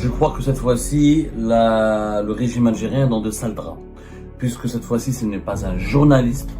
Je crois que cette fois-ci, le régime algérien est dans de sales draps. Puisque cette fois-ci, ce n'est pas un journaliste,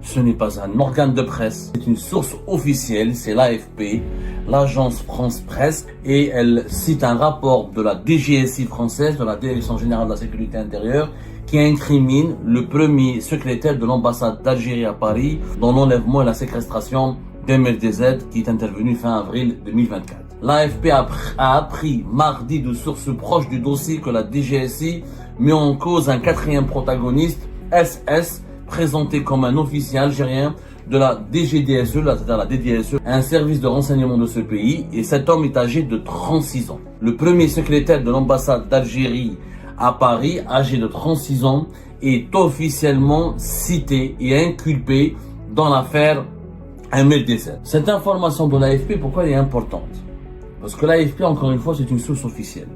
ce n'est pas un organe de presse, c'est une source officielle, c'est l'AFP, l'agence France Presse, et elle cite un rapport de la DGSI française, de la Direction Générale de la Sécurité Intérieure, qui incrimine le premier secrétaire de l'ambassade d'Algérie à Paris dans l'enlèvement et la séquestration d'MLDZ qui est intervenu fin avril 2024. L'AFP a appris mardi de sources proches du dossier que la DGSI met en cause un quatrième protagoniste, SS, présenté comme un officier algérien de la DGDSE, c'est-à-dire la DDSE, un service de renseignement de ce pays, et cet homme est âgé de 36 ans. Le premier secrétaire de l'ambassade d'Algérie à Paris, âgé de 36 ans, est officiellement cité et inculpé dans l'affaire MLDZ. Cette information de l'AFP, pourquoi elle est importante? Parce que l'AFP, encore une fois, c'est une source officielle.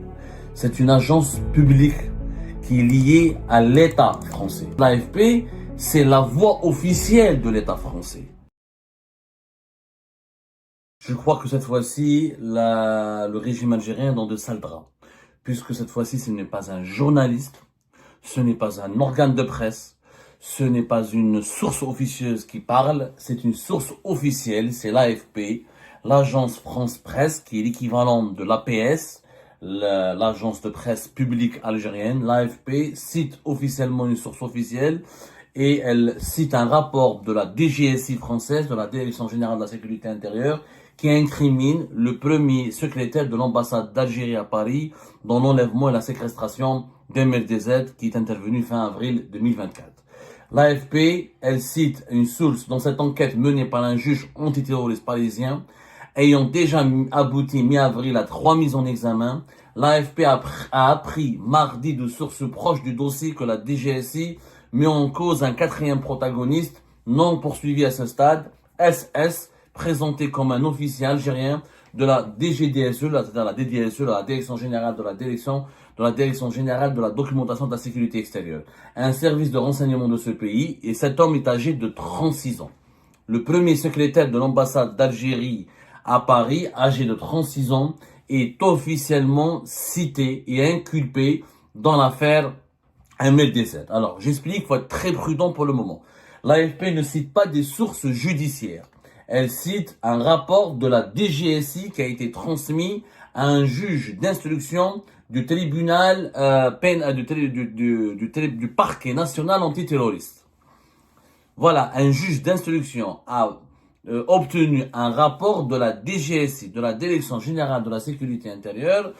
C'est une agence publique qui est liée à l'État français. L'AFP, c'est la voix officielle de l'État français. Je crois que cette fois-ci, le régime algérien est dans de sales draps. Puisque cette fois-ci, ce n'est pas un journaliste, ce n'est pas un organe de presse, ce n'est pas une source officieuse qui parle, c'est une source officielle, c'est l'AFP, l'agence France Presse, qui est l'équivalent de l'APS, l'agence de presse publique algérienne. L'AFP cite officiellement une source officielle et elle cite un rapport de la DGSI française, de la Direction Générale de la Sécurité Intérieure, qui incrimine le premier secrétaire de l'ambassade d'Algérie à Paris dans l'enlèvement et la séquestration d'MLDZ qui est intervenu fin avril 2024. L'AFP, elle cite une source dans cette enquête menée par un juge antiterroriste parisien ayant déjà abouti mi-avril à 3 mises en examen. L'AFP a appris mardi de sources proches du dossier que la DGSI met en cause un quatrième protagoniste non poursuivi à ce stade, SS, présenté comme un officier algérien de la DGDSE, c'est-à-dire la DDSE, la Direction Générale de la Direction Générale de la Documentation de la Sécurité Extérieure, un service de renseignement de ce pays, et cet homme est âgé de 36 ans. Le premier secrétaire de l'ambassade d'Algérie à Paris, âgé de 36 ans, est officiellement cité et inculpé dans l'affaire MLDZ. Alors, j'explique, il faut être très prudent pour le moment. L'AFP ne cite pas des sources judiciaires. Elle cite un rapport de la DGSI qui a été transmis à un juge d'instruction du tribunal du parquet national antiterroriste. Voilà, un juge d'instruction a obtenu un rapport de la DGSI, de la Direction Générale de la Sécurité Intérieure,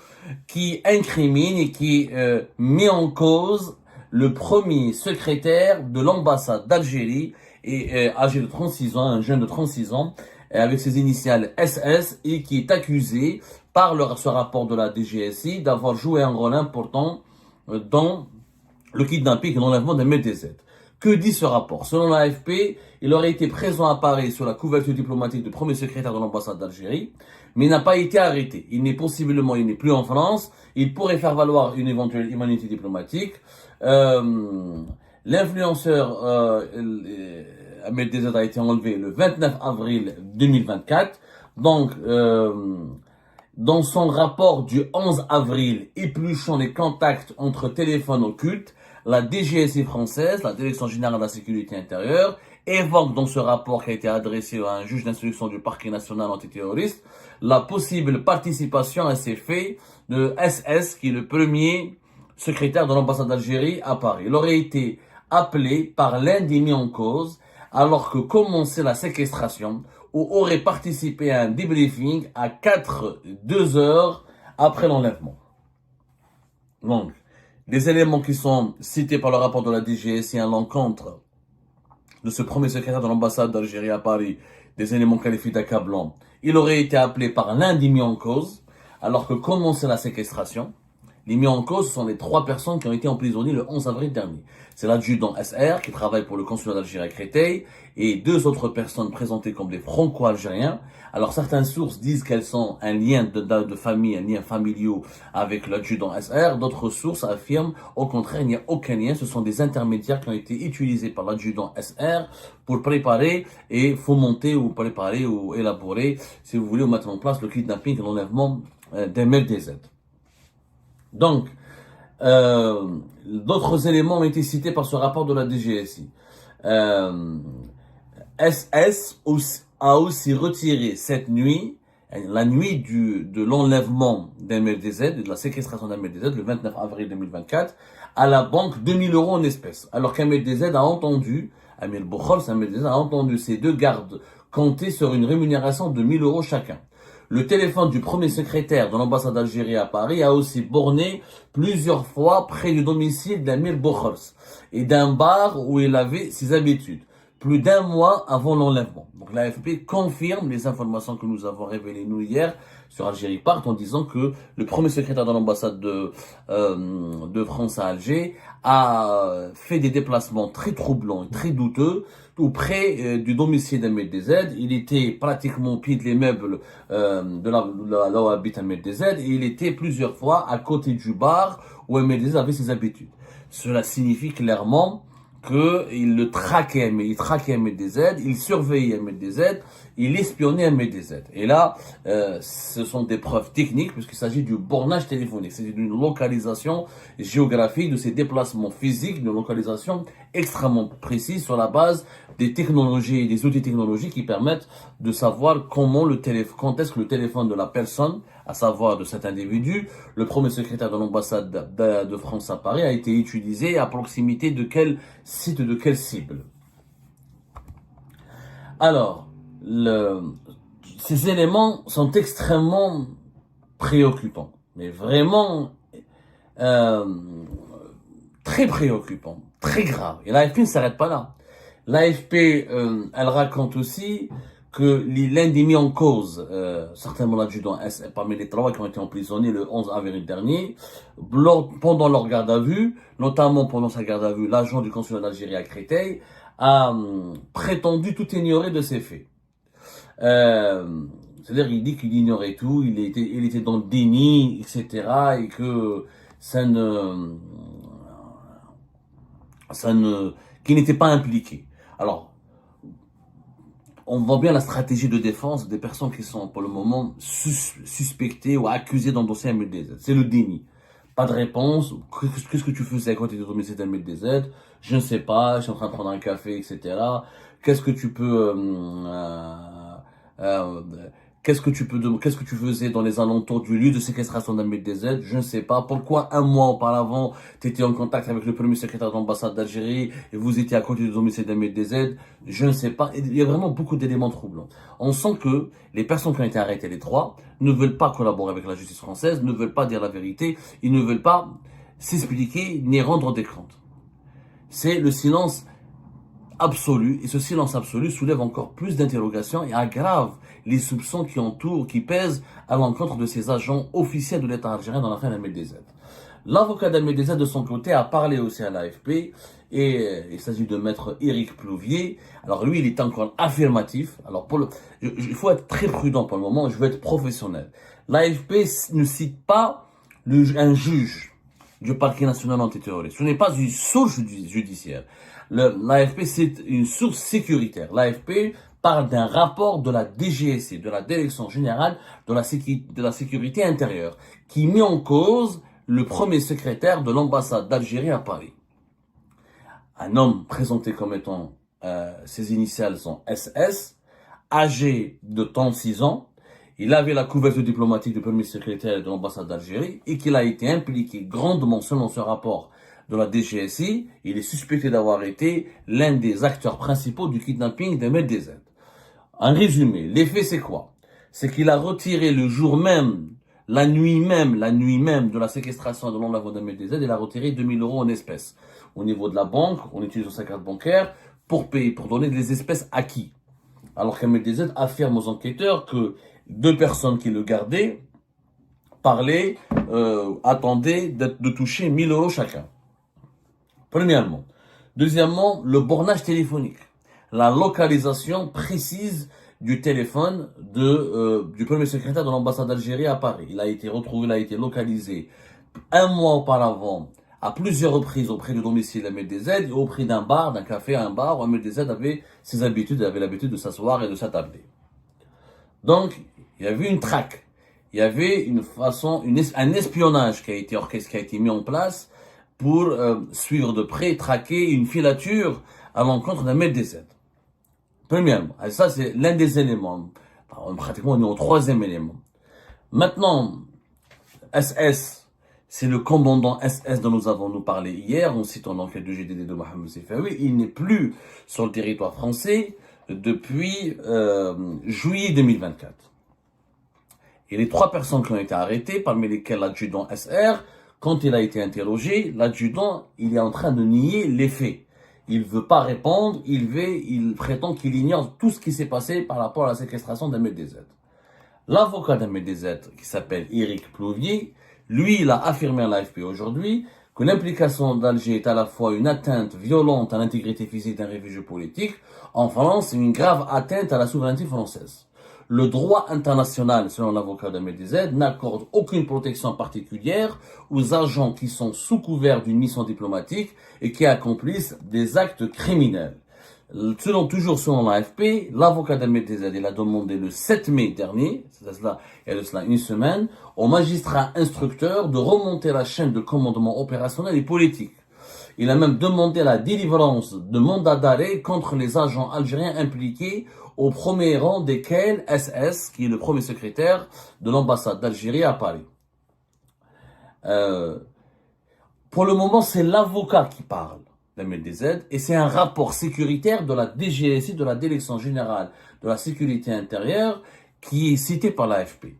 qui incrimine et qui met en cause le premier secrétaire de l'ambassade d'Algérie, et âgé de 36 ans, un jeune de 36 ans, avec ses initiales SS, et qui est accusé par ce rapport de la DGSI d'avoir joué un rôle important dans le kidnapping et l'enlèvement des MLDZ. Que dit ce rapport? Selon l'AFP, il aurait été présent à Paris sur la couverture diplomatique du premier secrétaire de l'ambassade d'Algérie, mais il n'a pas été arrêté. Il n'est plus en France, il pourrait faire valoir une éventuelle immunité diplomatique. L'influenceur MLDZ a été enlevé le 29 avril 2024. Donc, dans son rapport du 11 avril, épluchant les contacts entre téléphones occultes, la DGSI française, la Direction Générale de la Sécurité Intérieure, évoque dans ce rapport qui a été adressé à un juge d'instruction du parquet national antiterroriste la possible participation à ces faits de SS, qui est le premier secrétaire de l'ambassade d'Algérie à Paris. Il aurait été appelé par l'un des mis en cause alors que commençait la séquestration, ou aurait participé à un débriefing à 2 heures après l'enlèvement. Donc, les éléments qui sont cités par le rapport de la DGSI à l'encontre de ce premier secrétaire de l'ambassade d'Algérie à Paris, des éléments qualifiés d'accablants, il aurait été appelé par l'un des mis en cause alors que commençait la séquestration. Les mis en cause sont les 3 personnes qui ont été emprisonnées le 11 avril dernier. C'est l'adjudant SR qui travaille pour le consulat d'Algérie à Créteil et 2 autres personnes présentées comme des franco-algériens. Alors certaines sources disent qu'elles sont un lien de famille, un lien familial avec l'adjudant SR. D'autres sources affirment au contraire il n'y a aucun lien. Ce sont des intermédiaires qui ont été utilisés par l'adjudant SR pour préparer et fomenter ou préparer ou élaborer, si vous voulez, ou mettre en place le kidnapping et l'enlèvement des MLDZ. Donc, d'autres éléments ont été cités par ce rapport de la DGSI. SS a aussi retiré cette nuit, la nuit de l'enlèvement d'MLDZ, de la séquestration d'MLDZ, le 29 avril 2024, à la banque 2000 euros en espèces. Alors qu'MLDZ a entendu, Amir Boukhol, MLDZ a entendu ces deux gardes compter sur une rémunération de 1000 euros chacun. Le téléphone du premier secrétaire de l'ambassade d'Algérie à Paris a aussi borné plusieurs fois près du domicile d'Amir Boukhol et d'un bar où il avait ses habitudes, plus d'un mois avant l'enlèvement. Donc l'AFP confirme les informations que nous avons révélées nous hier sur Algérie Part en disant que le premier secrétaire de l'ambassade de France à Alger a fait des déplacements très troublants et très douteux auprès du domicile d'MLDZ. Il était pratiquement au pied de l'immeuble là où habite MLDZ et il était plusieurs fois à côté du bar où MLDZ avait ses habitudes. Cela signifie clairement qu'il le traquait, il traquait MLDZ, il surveillait MLDZ, il espionnait MLDZ. Et là, ce sont des preuves techniques puisqu'il s'agit du bornage téléphonique. C'est d'une localisation géographique de ces déplacements physiques, une localisation extrêmement précise sur la base des technologies et des outils technologiques qui permettent de savoir comment quand est-ce que le téléphone de la personne, à savoir de cet individu, le premier secrétaire de l'ambassade de France à Paris, a été utilisé à proximité de quel site, de quelle cible. Alors, ces éléments sont extrêmement préoccupants, mais vraiment très préoccupants, très graves. Et l'AFP ne s'arrête pas là. L'AFP, elle raconte aussi que l'un des mis en cause, certainement l'adjudant parmi les trois qui ont été emprisonnés le 11 avril dernier, pendant leur garde à vue, notamment pendant sa garde à vue, l'agent du consulat d'Algérie à Créteil a prétendu tout ignorer de ces faits. C'est-à-dire, il dit qu'il ignorait tout, il était dans le déni, etc., et que qu'il n'était pas impliqué. Alors, on voit bien la stratégie de défense des personnes qui sont pour le moment suspectées ou accusées d'endosser un MLDZ. C'est le déni. Pas de réponse. Qu'est-ce que tu faisais à côté de domicile d'un MLDZ? Je ne sais pas, je suis en train de prendre un café, etc. Qu'est-ce que tu peux... qu'est-ce que tu faisais dans les alentours du lieu de séquestration d'un MLDZ? Je ne sais pas. Pourquoi un mois auparavant, tu étais en contact avec le premier secrétaire de l'ambassade d'Algérie et vous étiez à côté du domicile d'un MLDZ? Je ne sais pas. Il y a vraiment beaucoup d'éléments troublants. On sent que les personnes qui ont été arrêtées, les trois, ne veulent pas collaborer avec la justice française, ne veulent pas dire la vérité, ils ne veulent pas s'expliquer ni rendre des comptes. C'est le silence absolu, et ce silence absolu soulève encore plus d'interrogations et aggrave les soupçons qui pèsent à l'encontre de ces agents officiels de l'État algérien dans l'affaire d'MLDZ. L'avocat d'MLDZ, de son côté, a parlé aussi à l'AFP, et il s'agit de maître Éric Plouvier. Alors lui, il est encore affirmatif. Alors il faut être très prudent pour le moment, je veux être professionnel. L'AFP ne cite pas un juge du parquet national antiterroriste. Ce n'est pas une source judiciaire. L'AFP, c'est une source sécuritaire. L'AFP parle d'un rapport de la DGSI, de la Direction Générale de la Sécurité Intérieure, qui met en cause le premier secrétaire de l'ambassade d'Algérie à Paris. Un homme présenté comme étant, ses initiales sont SS, âgé de 36 ans, il avait la couverture diplomatique du premier secrétaire de l'ambassade d'Algérie et qu'il a été impliqué grandement selon ce rapport de la DGSI. Il est suspecté d'avoir été l'un des acteurs principaux du kidnapping d'MLDZ. En résumé, l'effet c'est quoi? C'est qu'il a retiré le jour même, la nuit même de la séquestration de l'enlèvement d'MLDZ, il a retiré 2000 euros en espèces. Au niveau de la banque, on utilise sa carte bancaire pour payer, pour donner des espèces à qui? Alors qu'MLDZ affirme aux enquêteurs que deux personnes qui le gardaient attendaient de toucher 1000 euros chacun. Premièrement. Deuxièmement, le bornage téléphonique. La localisation précise du téléphone du premier secrétaire de l'ambassade d'Algérie à Paris. Il a été retrouvé, il a été localisé un mois auparavant à plusieurs reprises auprès du domicile MLDZ, auprès d'un bar, d'un café à un bar où MLDZ avait ses habitudes, il avait l'habitude de s'asseoir et de s'attabler. Donc, il y a eu une traque. il y avait un espionnage qui a été orchestré, qui a été mis en place pour suivre de près, traquer une filature à l'encontre d'un MDZ. Premièrement, et ça c'est l'un des éléments. Pratiquement, on est au troisième élément. Maintenant, SS, c'est le commandant SS dont nous parlé hier, en citant l'enquête du GDD de Mohamed Sefaoui. Il n'est plus sur le territoire français depuis juillet 2024. Et les 3 personnes qui ont été arrêtées, parmi lesquelles l'adjudant SR, quand il a été interrogé, l'adjudant, il est en train de nier les faits. Il veut pas répondre, il prétend qu'il ignore tout ce qui s'est passé par rapport à la séquestration d'Ahmed DZ. L'avocat d'Ahmed DZ, qui s'appelle Éric Plouvier, lui, il a affirmé à l'AFP aujourd'hui que l'implication d'Alger est à la fois une atteinte violente à l'intégrité physique d'un réfugié politique en France et une grave atteinte à la souveraineté française. Le droit international, selon l'avocat d'Ahmed DZ, n'accorde aucune protection particulière aux agents qui sont sous couvert d'une mission diplomatique et qui accomplissent des actes criminels. Toujours selon l'AFP, l'avocat d'Ahmed DZ, il a demandé le 7 mai dernier, il y a de cela une semaine, au magistrat instructeur de remonter la chaîne de commandement opérationnel et politique. Il a même demandé la délivrance de mandats d'arrêt contre les agents algériens impliqués, au premier rang desquels SS, qui est le premier secrétaire de l'ambassade d'Algérie à Paris. Pour le moment, c'est l'avocat qui parle d'Ahmed DZ, et c'est un rapport sécuritaire de la DGSI, de la Direction Générale de la Sécurité Intérieure, qui est cité par l'AFP.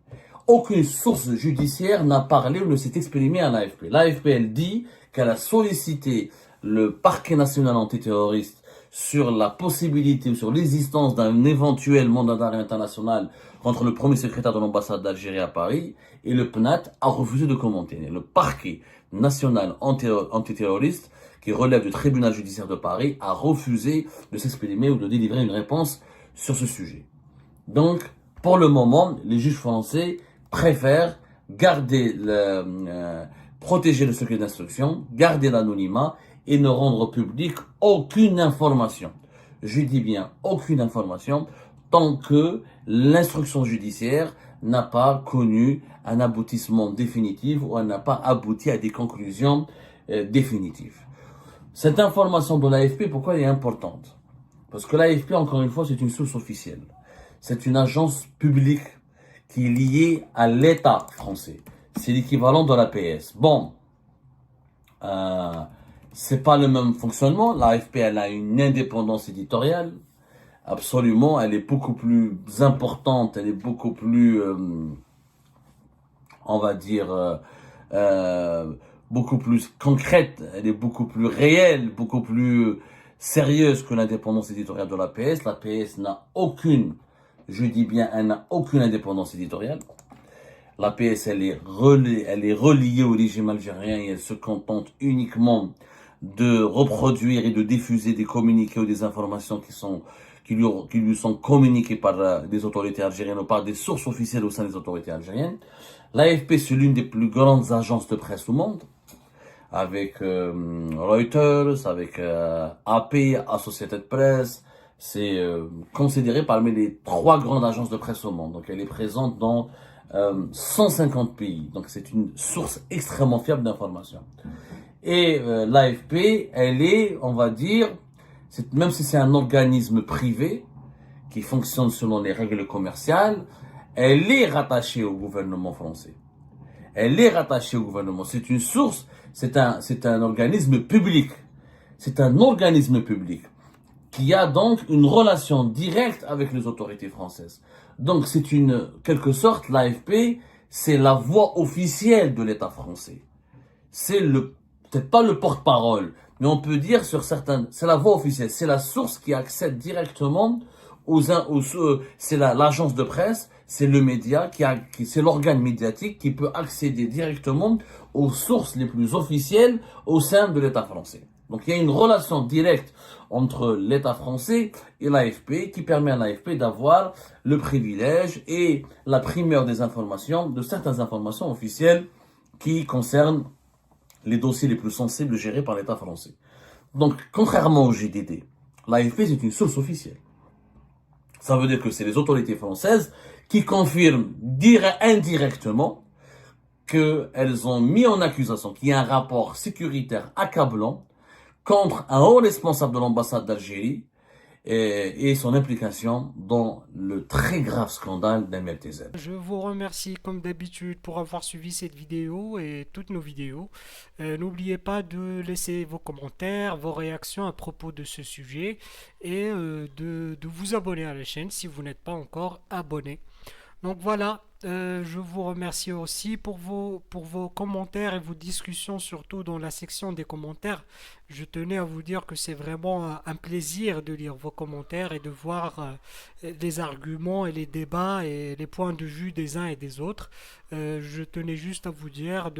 Aucune source judiciaire n'a parlé ou ne s'est exprimée à l'AFP. L'AFP, elle dit qu'elle a sollicité le parquet national antiterroriste sur la possibilité ou sur l'existence d'un éventuel mandat d'arrêt international contre le premier secrétaire de l'ambassade d'Algérie à Paris, et le PNAT a refusé de commenter. Le parquet national antiterroriste, qui relève du tribunal judiciaire de Paris, a refusé de s'exprimer ou de délivrer une réponse sur ce sujet. Donc, pour le moment, les juges français préfèrent protéger le secret d'instruction, garder l'anonymat et ne rendre public aucune information. Je dis bien aucune information tant que l'instruction judiciaire n'a pas connu un aboutissement définitif ou elle n'a pas abouti à des conclusions définitives. Cette information de l'AFP, pourquoi elle est importante? Parce que l'AFP, encore une fois, c'est une source officielle. C'est une agence publique qui est liée à l'État français. C'est l'équivalent de l'APS. Bon, c'est pas le même fonctionnement. L'AFP, elle a une indépendance éditoriale. Absolument, elle est beaucoup plus importante, elle est beaucoup plus, on va dire, beaucoup plus concrète, elle est beaucoup plus réelle, beaucoup plus sérieuse que l'indépendance éditoriale de l'APS. L'APS n'a aucune, je dis bien, elle n'a aucune indépendance éditoriale. L'APS, elle est reliée au régime algérien et elle se contente uniquement de reproduire et de diffuser des communiqués ou des informations qui lui sont communiquées par des autorités algériennes ou par des sources officielles au sein des autorités algériennes. L'AFP, c'est l'une des plus grandes agences de presse au monde, avec Reuters, avec AP, Associated Press. C'est considéré parmi les 3 grandes agences de presse au monde. Donc elle est présente dans 150 pays. Donc c'est une source extrêmement fiable d'informations. Et l'AFP, elle est, on va dire, même si c'est un organisme privé qui fonctionne selon les règles commerciales, elle est rattachée au gouvernement français. Elle est rattachée au gouvernement. C'est une source, c'est un organisme public. C'est un organisme public qui a donc une relation directe avec les autorités françaises. Donc c'est quelque sorte, l'AFP, c'est la voix officielle de l'État français. C'est peut-être pas le porte-parole, mais on peut dire c'est la voix officielle, c'est la source qui accède directement c'est l'agence de presse, c'est le média c'est l'organe médiatique qui peut accéder directement aux sources les plus officielles au sein de l'État français. Donc il y a une relation directe entre l'État français et l'AFP qui permet à l'AFP d'avoir le privilège et la primeur des informations, de certaines informations officielles qui concernent les dossiers les plus sensibles gérés par l'État français. Donc, contrairement au GDD, l'AFP c'est une source officielle. Ça veut dire que c'est les autorités françaises qui confirme indirectement qu'elles ont mis en accusation qu'il y a un rapport sécuritaire accablant contre un haut responsable de l'ambassade d'Algérie et son implication dans le très grave scandale d'MLTZ. Je vous remercie comme d'habitude pour avoir suivi cette vidéo et toutes nos vidéos. N'oubliez pas de laisser vos commentaires, vos réactions à propos de ce sujet et de vous abonner à la chaîne si vous n'êtes pas encore abonné. Donc voilà, je vous remercie aussi pour vos commentaires et vos discussions, surtout dans la section des commentaires. Je tenais à vous dire que c'est vraiment un plaisir de lire vos commentaires et de voir les arguments et les débats et les points de vue des uns et des autres. Je tenais juste à vous dire,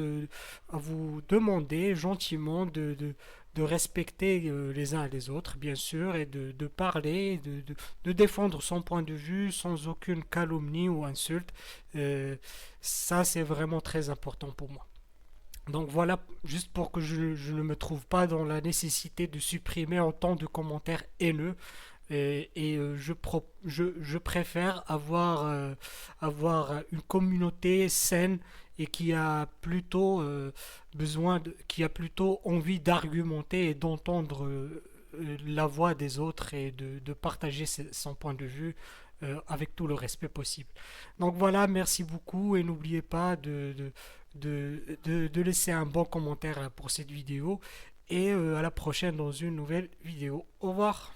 à vous demander gentiment de respecter les uns et les autres, bien sûr, et de parler, de défendre son point de vue sans aucune calomnie ou insulte. Ça, c'est vraiment très important pour moi. Donc voilà, juste pour que je ne me trouve pas dans la nécessité de supprimer autant de commentaires haineux. Je préfère avoir une communauté saine et qui a plutôt qui a plutôt envie d'argumenter et d'entendre la voix des autres et de partager son point de vue avec tout le respect possible. Donc voilà, merci beaucoup et n'oubliez pas de laisser un bon commentaire pour cette vidéo et à la prochaine dans une nouvelle vidéo. Au revoir.